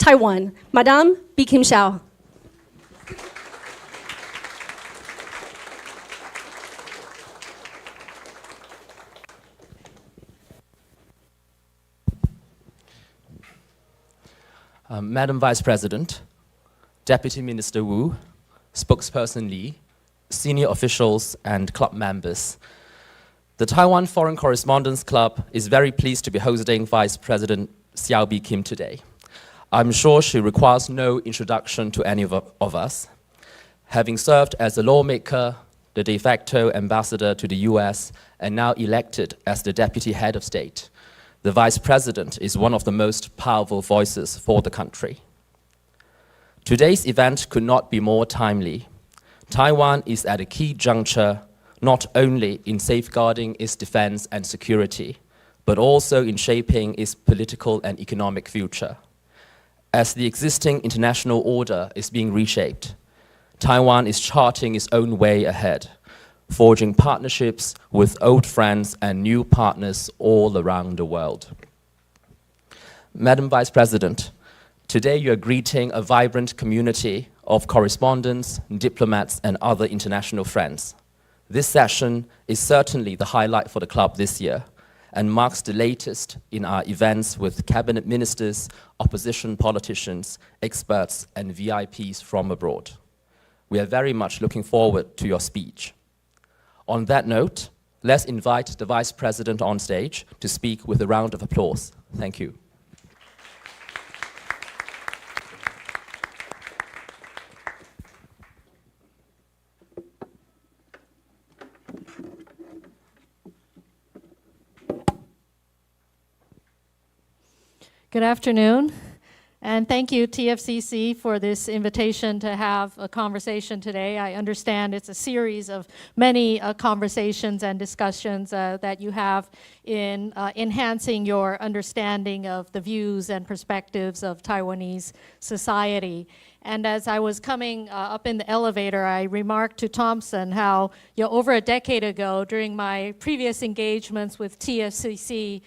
Taiwan, Madame Bi-Khim Xiao. Madam Vice President, Deputy Minister Wu, Spokesperson Li, senior officials and club members. The Taiwan Foreign Correspondents Club is very pleased to be hosting Vice President Xiao Bi-Khim today. I'm sure she requires no introduction to any of us. Having served as a lawmaker, the de facto ambassador to the US, and now elected as the deputy head of state, the Vice President is one of the most powerful voices for the country. Today's event could not be more timely. Taiwan is at a key juncture, not only in safeguarding its defense and security, but also in shaping its political and economic future. As the existing international order is being reshaped, Taiwan is charting its own way ahead, forging partnerships with old friends and new partners all around the world. Madam Vice President, today you are greeting a vibrant community of correspondents, diplomats, and other international friends. This session is certainly the highlight for the club this year and marks the latest in our events with cabinet ministers, opposition politicians, experts, and VIPs from abroad. We are very much looking forward to your speech. On that note, let's invite the Vice President on stage to speak with a round of applause. Thank you. Good afternoon, and thank you, TFCC, for this invitation to have a conversation today. I understand it's a series of many conversations and discussions that you have in enhancing your understanding of the views and perspectives of Taiwanese society. And as I was coming up in the elevator, I remarked to Thompson how over a decade ago, during my previous engagements with TFCC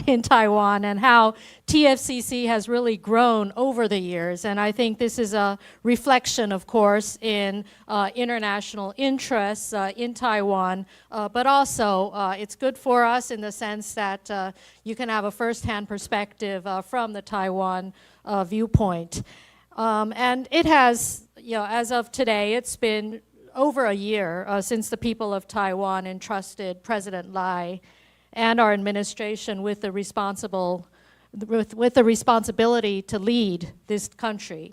in Taiwan, and how TFCC has really grown over the years. And I think this is a reflection, of course, in international interests in Taiwan, but also it's good for us in the sense that you can have a first-hand perspective from the Taiwan viewpoint. And it has, as of today, it's been over a year since the people of Taiwan entrusted President Lai and our administration with the responsibility to lead this country.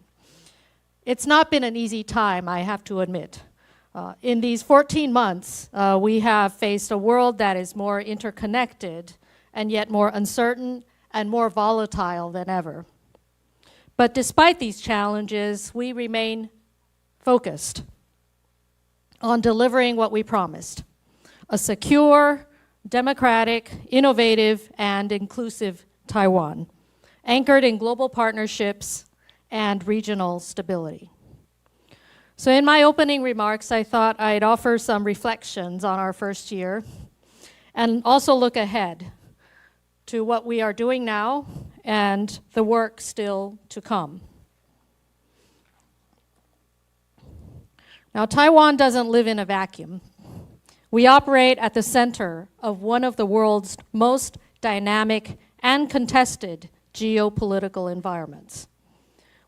It's not been an easy time, I have to admit. In these 14 months, we have faced a world that is more interconnected and yet more uncertain and more volatile than ever. But despite these challenges, we remain focused on delivering what we promised: a secure, democratic, innovative, and inclusive Taiwan, anchored in global partnerships and regional stability. So in my opening remarks, I thought I'd offer some reflections on our first year and also look ahead to what we are doing now and the work still to come. Now, Taiwan doesn't live in a vacuum. We operate at the center of one of the world's most dynamic and contested geopolitical environments.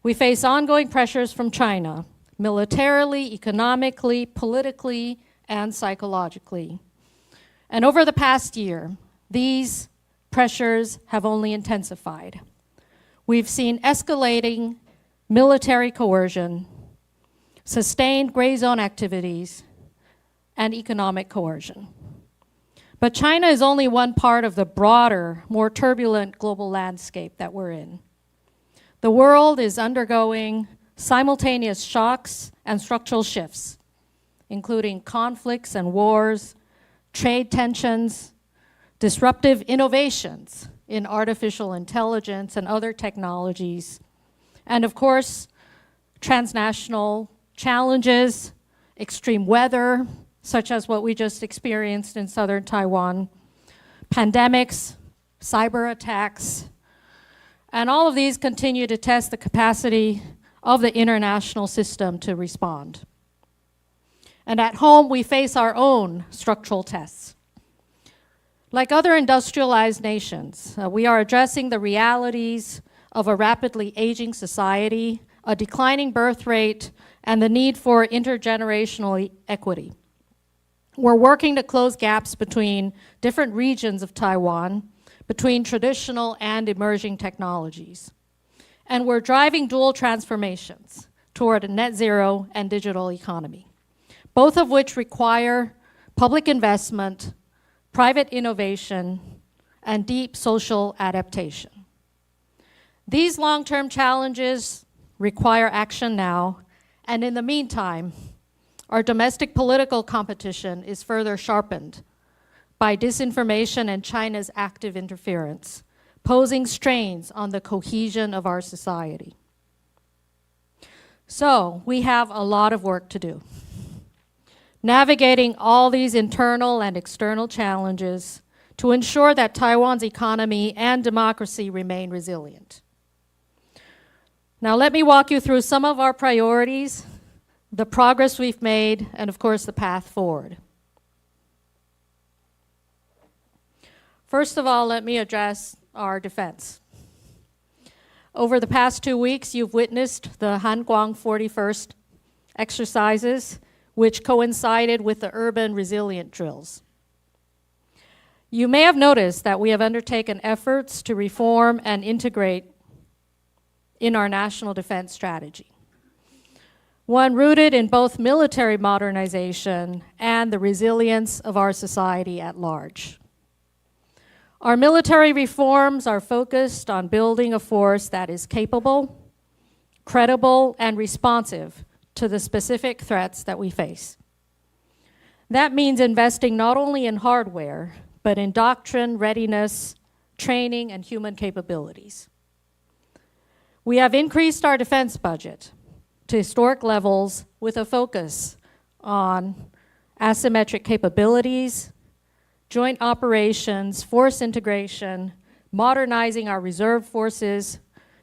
We face ongoing pressures from China, militarily, economically, politically, and psychologically. And over the past year, these pressures have only intensified. We've seen escalating military coercion, sustained gray zone activities, and economic coercion. But China is only one part of the broader, more turbulent global landscape that we're in. The world is undergoing simultaneous shocks and structural shifts, including conflicts and wars, trade tensions, disruptive innovations in artificial intelligence and other technologies, and of course, transnational challenges, extreme weather, such as what we just experienced in southern Taiwan, pandemics, cyber attacks, And all of these continue to test the capacity of the international system to respond. And at home, we face our own structural tests. Like other industrialized nations, we are addressing the realities of a rapidly aging society, a declining birth rate, and the need for intergenerational equity. We're working to close gaps between different regions of Taiwan, between traditional and emerging technologies. And we're driving dual transformations toward a net zero and digital economy, both of which require public investment, private innovation, and deep social adaptation. These long-term challenges require action now, and in the meantime, our domestic political competition is further sharpened by disinformation and China's active interference, posing strains on the cohesion of our society. So, we have a lot of work to do. Navigating all these internal and external challenges to ensure that Taiwan's economy and democracy remain resilient. Now let me walk you through some of our priorities, the progress we've made, and of course the path forward. First of all, let me address our defense. Over the past 2 weeks, you've witnessed the Hanguang 41st exercises, which coincided with the urban resilient drills. You may have noticed that we have undertaken efforts to reform and integrate in our national defense strategy, one rooted in both military modernization and the resilience of our society at large. Our military reforms are focused on building a force that is capable, credible, and responsive to the specific threats that we face. That means investing not only in hardware, but in doctrine, readiness, training, and human capabilities. We have increased our defense budget to historic levels with a focus on asymmetric capabilities, joint operations, force integration, modernizing our reserve forces,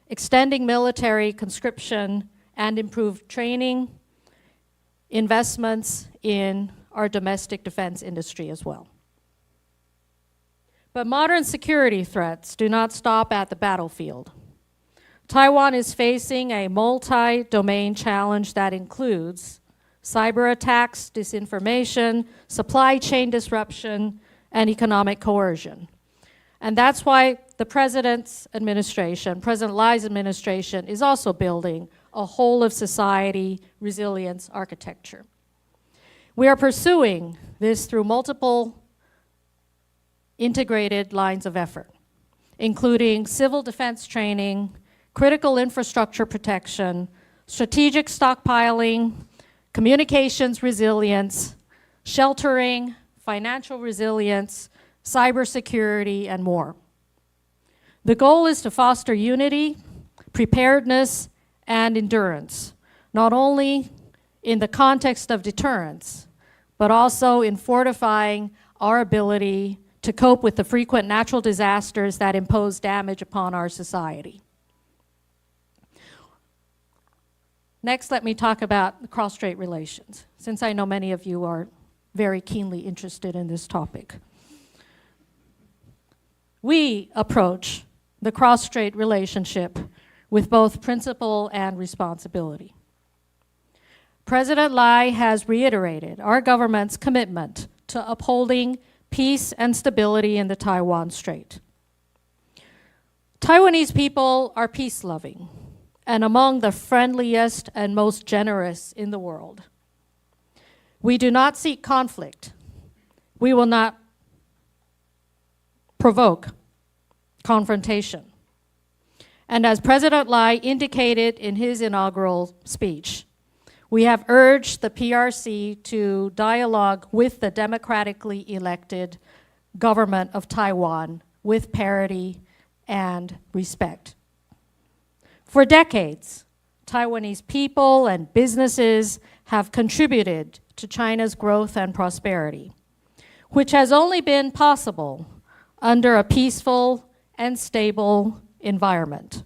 extending military conscription, and improved training, investments in our domestic defense industry as well. But modern security threats do not stop at the battlefield. Taiwan is facing a multi-domain challenge that includes cyber attacks, disinformation, supply chain disruption, and economic coercion. And that's why the President's administration, President Lai's administration, is also building a whole-of-society resilience architecture. We are pursuing this through multiple integrated lines of effort, including civil defense training, critical infrastructure protection, strategic stockpiling, communications resilience, sheltering, financial resilience, cybersecurity, and more. The goal is to foster unity, preparedness, and endurance, not only in the context of deterrence, but also in fortifying our ability to cope with the frequent natural disasters that impose damage upon our society. Next, let me talk about the cross-strait relations, since I know many of you are very keenly interested in this topic. We approach the cross-strait relationship with both principle and responsibility. President Lai has reiterated our government's commitment to upholding peace and stability in the Taiwan Strait. Taiwanese people are peace-loving and among the friendliest and most generous in the world. We do not seek conflict. We will not provoke confrontation. And as President Lai indicated in his inaugural speech, we have urged the PRC to dialogue with the democratically elected government of Taiwan with parity and respect. For decades, Taiwanese people and businesses have contributed to China's growth and prosperity, which has only been possible under a peaceful and stable environment.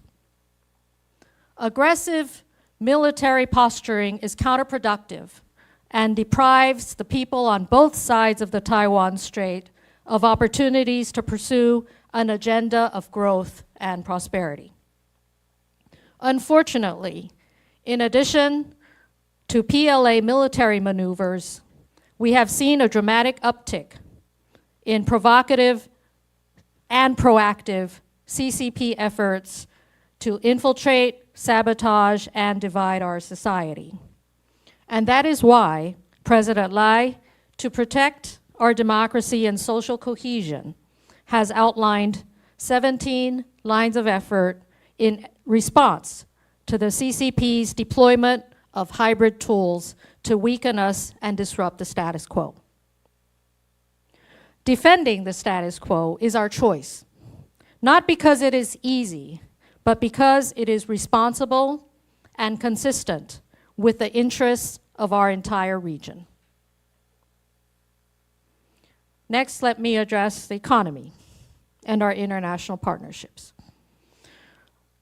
Aggressive military posturing is counterproductive and deprives the people on both sides of the Taiwan Strait of opportunities to pursue an agenda of growth and prosperity. Unfortunately, in addition to PLA military maneuvers, we have seen a dramatic uptick in provocative and proactive CCP efforts to infiltrate, sabotage, and divide our society. And that is why President Lai, to protect our democracy and social cohesion, has outlined 17 lines of effort in response to the CCP's deployment of hybrid tools to weaken us and disrupt the status quo. Defending the status quo is our choice, not because it is easy, but because it is responsible and consistent with the interests of our entire region. Next, let me address the economy and our international partnerships.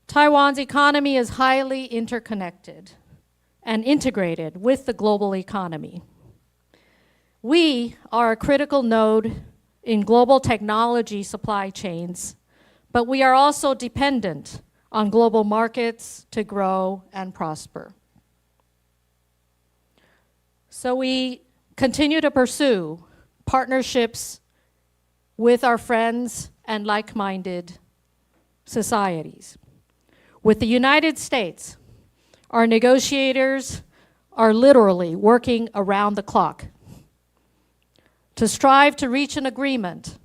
Taiwan's economy is highly interconnected and integrated with the global economy. We are a critical node in global technology supply chains, but we are also dependent on global markets to grow and prosper. So we continue to pursue partnerships with our friends and like-minded societies. With the United States, our negotiators are literally working around the clock to strive to reach an agreement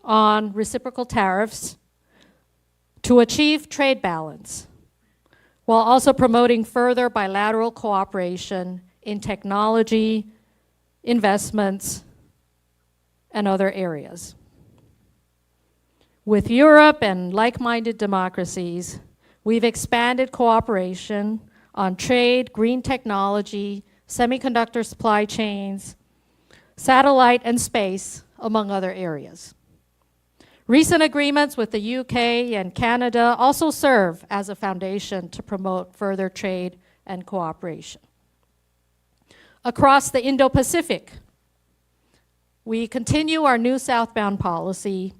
on reciprocal tariffs to achieve trade balance, while also promoting further bilateral cooperation in technology, investments, and other areas. With Europe and like-minded democracies, we've expanded cooperation on trade, green technology, semiconductor supply chains, satellite and space, among other areas. Recent agreements with the UK and Canada also serve as a foundation to promote further trade and cooperation. Across the Indo-Pacific, we continue our new southbound policy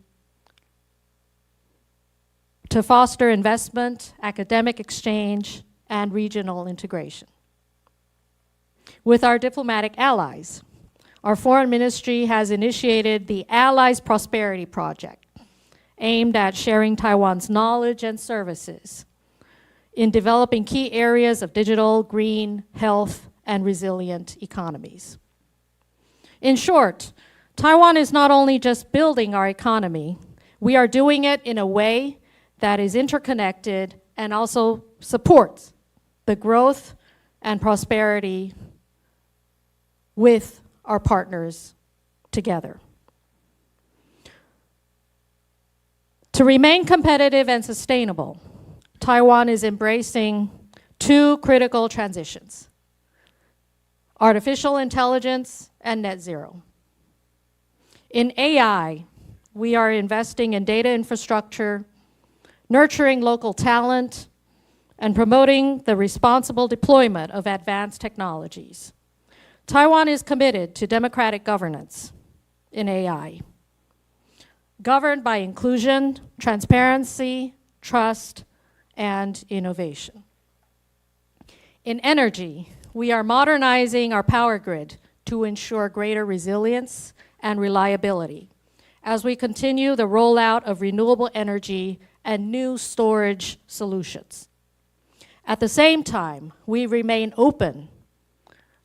to foster investment, academic exchange, and regional integration. With our diplomatic allies, our foreign ministry has initiated the Allies Prosperity Project, aimed at sharing Taiwan's knowledge and services in developing key areas of digital, green, health, and resilient economies. In short, Taiwan is not only just building our economy, we are doing it in a way that is interconnected and also supports the growth and prosperity with our partners together. To remain competitive and sustainable, Taiwan is embracing two critical transitions: artificial intelligence and net zero. In AI, we are investing in data infrastructure, nurturing local talent, and promoting the responsible deployment of advanced technologies. Taiwan is committed to democratic governance in AI, governed by inclusion, transparency, trust, and innovation. In energy, we are modernizing our power grid to ensure greater resilience and reliability as we continue the rollout of renewable energy and new storage solutions. At the same time, we remain open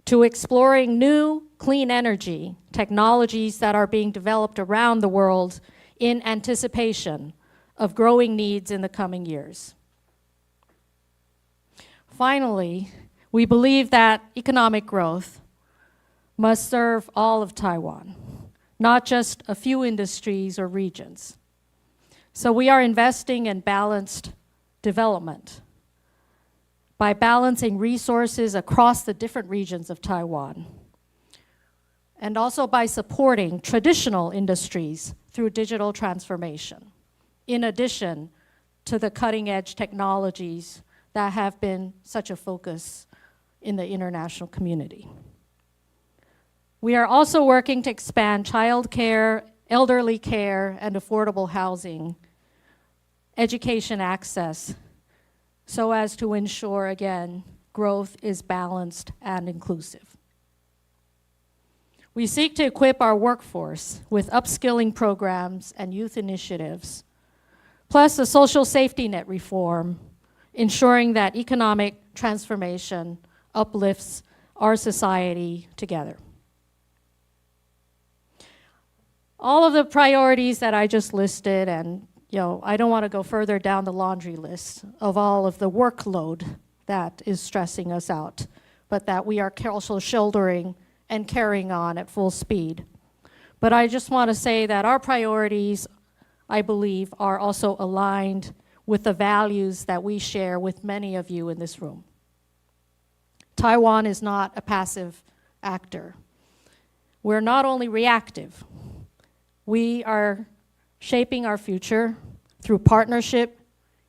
to exploring new clean energy technologies that are being developed around the world in anticipation of growing needs in the coming years. Finally, we believe that economic growth must serve all of Taiwan, not just a few industries or regions. So we are investing in balanced development by balancing resources across the different regions of Taiwan, and also by supporting traditional industries through digital transformation, in addition to the cutting-edge technologies that have been such a focus in the international community. We are also working to expand childcare, elderly care, and affordable housing, education access, so as to ensure, again, growth is balanced and inclusive. We seek to equip our workforce with upskilling programs and youth initiatives, plus a social safety net reform, ensuring that economic transformation uplifts our society together. All of the priorities that I just listed, and I don't want to go further down the laundry list of all of the workload that is stressing us out, but that we are also shouldering and carrying on at full speed. But I just want to say that our priorities, I believe, are also aligned with the values that we share with many of you in this room. Taiwan is not a passive actor. We're not only reactive, we are shaping our future through partnership,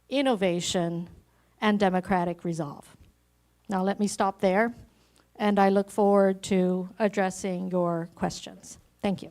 innovation, and democratic resolve. Now let me stop there, and I look forward to addressing your questions. Thank you.